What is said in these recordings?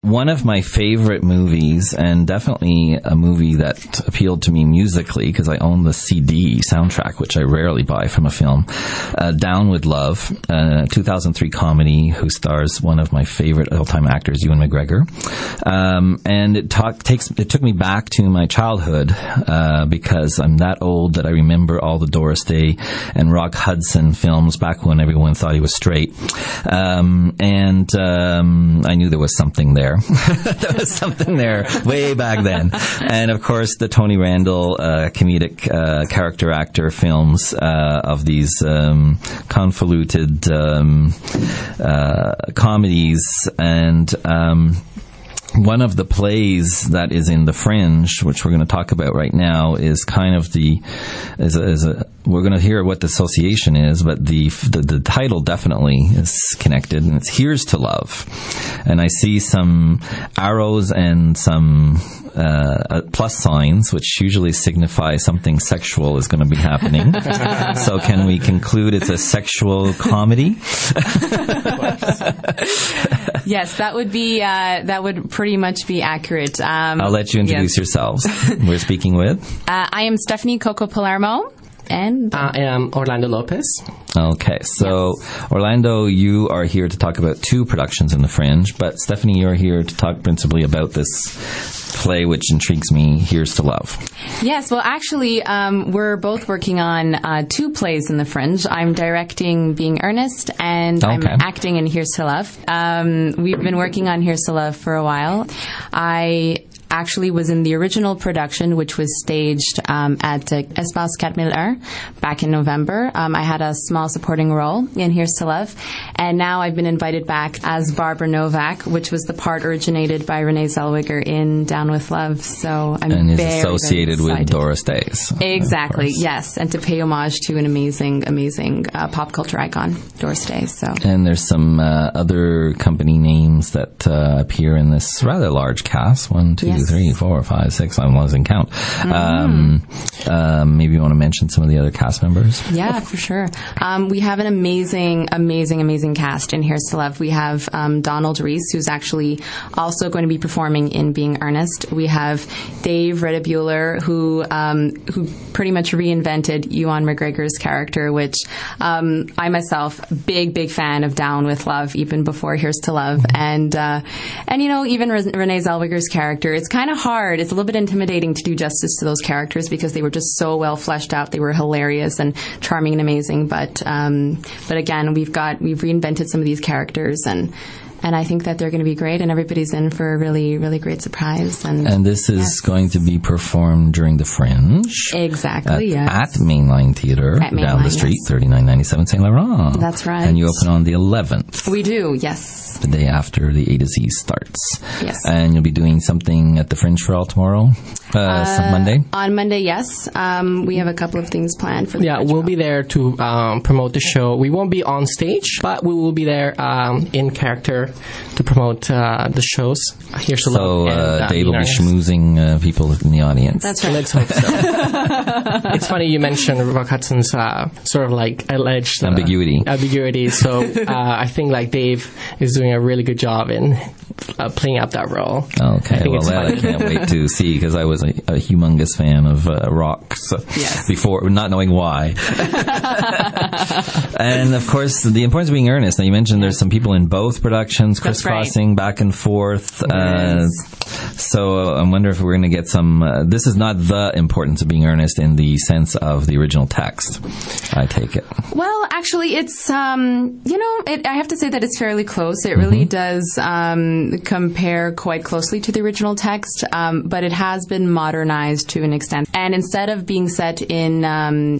One of my favorite movies, and definitely a movie that appealed to me musically because I own the CD soundtrack, which I rarely buy from a film, Down with Love, 2003 comedy who stars one of my favorite all-time actors, Ewan McGregor. And it took me back to my childhood because I'm that old that I remember all the Doris Day and Rock Hudson films back when everyone thought he was straight. And I knew there was something there. There was something there way back then. And of course, the Tony Randall comedic character actor films of these convoluted comedies. And one of the plays that is in the Fringe, which we're going to talk about right now, is kind of we're going to hear what the association is, but the title definitely is connected, and it's Here's to Love. And I see some arrows and some plus signs, which usually signify something sexual is going to be happening. So can we conclude it's a sexual comedy? Yes, that would pretty much be accurate. I'll let you introduce yourselves. We're speaking with? I am Stephanie Coco Palermo. And I am Orlando Lopez. Okay, so yes. Orlando, you are here to talk about two productions in the Fringe, but Stephanie, you're here to talk principally about this play which intrigues me, Here's to Love. Yes, well actually we're both working on two plays in the Fringe. I'm directing Being Earnest and I'm acting in Here's to Love. We've been working on Here's to Love for a while. I actually was in the original production, which was staged at Espace 4001 back in November. I had a small supporting role in Here's to Love, and now I've been invited back as Barbara Novak, which was the part originated by Renee Zellweger in Down with Love. So I'm and very, is associated very with Doris Day's. Exactly, yes, and to pay homage to an amazing pop culture icon, Doris Day. So, and there's some other company names that appear in this rather large cast. 1, 2, 3, 4, 5, 6. I'm losing count. Mm-hmm. Maybe you want to mention some of the other cast members? Yeah, for sure. We have an amazing cast in Here's to Love. We have Donald Reese, who's actually also going to be performing in Being Earnest. We have Dave Redebuehler, who pretty much reinvented Ewan McGregor's character, which I myself, big fan of Down with Love, even before Here's to Love. And you know, even Renee Zellweger's character, it's kind of hard. It's a little bit intimidating to do justice to those characters because they were just so well fleshed out. They were hilarious and charming and amazing. But again, we've reinvented some of these characters, and I think that they're going to be great, and everybody's in for a really, really great surprise. And this is going to be performed during the Fringe. Exactly, at Mainline Theatre, down the street, 3997 St. Laurent. That's right. And you open on the 11th. We do, yes. The day after the A to Z starts. Yes. And you'll be doing something at the Fringe for All tomorrow? Monday? On Monday, yes. We have a couple of things planned for the Fringe we'll be there to promote the show. We won't be on stage, but we will be there in character to promote the shows. Here's to Love. So Dave will be schmoozing people in the audience. That's right. Let's hope so. It's funny you mentioned Rock Hudson's sort of like alleged ambiguity. So I think like Dave is doing a really good job in playing out that role. Okay, I can't wait to see, because I was a humongous fan of Rock before, not knowing why. And of course, the importance of Being Earnest. Now you mentioned there's some people in both productions, crisscrossing back and forth. So I wonder if we're going to get some. This is not the importance of Being Earnest in the sense of the original text, I take it. Well, actually, it's I have to say that it's fairly close. It really does compare quite closely to the original text, but it has been modernized to an extent. And instead of being set in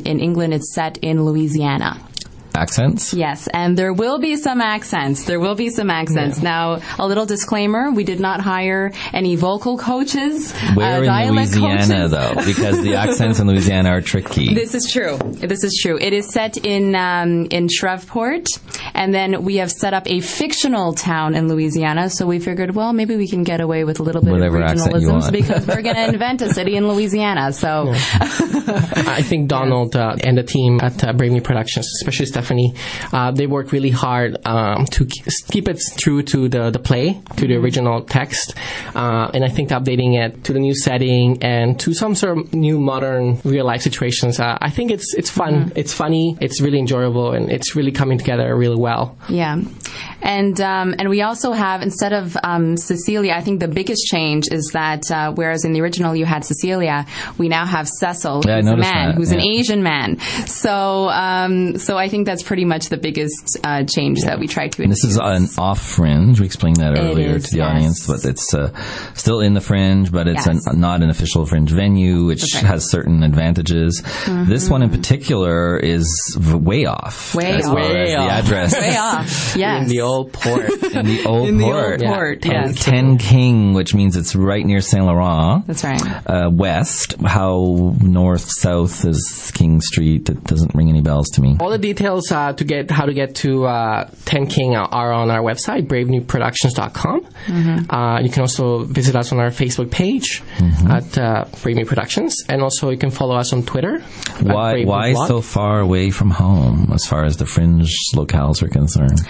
England, it's set in Louisiana. Accents? Yes, and there will be some accents. Yeah. Now, a little disclaimer, we did not hire any vocal coaches, Where in Louisiana, though? Because the accents in Louisiana are tricky. This is true. It is set in Shreveport, and then we have set up a fictional town in Louisiana, so we figured, well, maybe we can get away with a little bit Whatever of regionalisms because we're going to invent a city in Louisiana. So, I think Donald and the team at Brave New Productions, especially Stephanie, Stephanie. They worked really hard to keep it true to the play, to the original text, and I think updating it to the new setting and to some sort of new modern real life situations. I think it's fun, it's funny, it's really enjoyable, and it's really coming together really well. Yeah. And we also have, instead of Cecilia, I think the biggest change is that whereas in the original you had Cecilia, we now have Cecil, who's a man, who's an Asian man. So I think that's pretty much the biggest change that we tried to introduce. This is an off Fringe. We explained that earlier to the audience, but it's still in the Fringe, but it's not an official Fringe venue, which has certain advantages. This one in particular is way off. Way off. The address. Way off. Yes. In the old port. In the old port. Yes. 10 King, which means it's right near Saint Laurent. That's right. West. How north, south is King Street? It doesn't ring any bells to me. All the details how to get to 10 King are on our website, bravenewproductions.com. You can also visit us on our Facebook page at Brave New Productions, and also you can follow us on Twitter. Why so far away from home as far as the Fringe locales are concerned?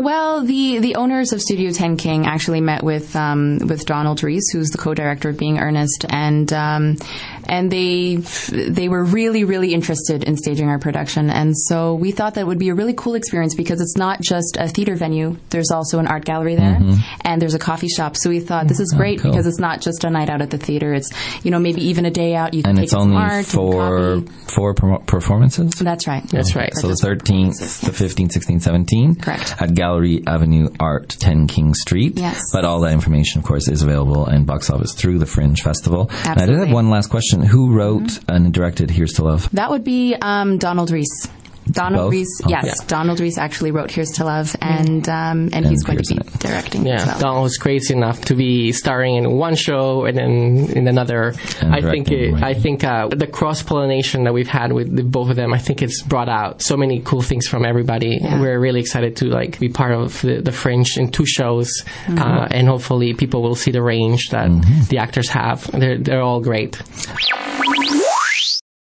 Well, the owners of Studio 10 King actually met with Donald Reese, who's the co-director of Being Earnest, and they were really, really interested in staging our production. And so we thought that would be a really cool experience because it's not just a theater venue. There's also an art gallery there, and there's a coffee shop. So we thought this is great because it's not just a night out at the theater. It's, maybe even a day out. You can take some art. And it's only four performances? That's right. That's right. So the 13th, the 15th, 16th, 17th. Correct. At Gallery Avenue Art, 10 King Street. Yes. But all that information, of course, is available in box office through the Fringe Festival. Absolutely. And I did have one last question. Who wrote and directed Here's to Love? That would be Donald Reese. Donald Reese, Donald Reese actually wrote Here's to Love, and he's going to be directing as well. Donald was crazy enough to be starring in one show and then in another. I think the cross-pollination that we've had with both of them, I think it's brought out so many cool things from everybody. Yeah. We're really excited to be part of the Fringe in 2 shows, and hopefully people will see the range that the actors have. They're all great.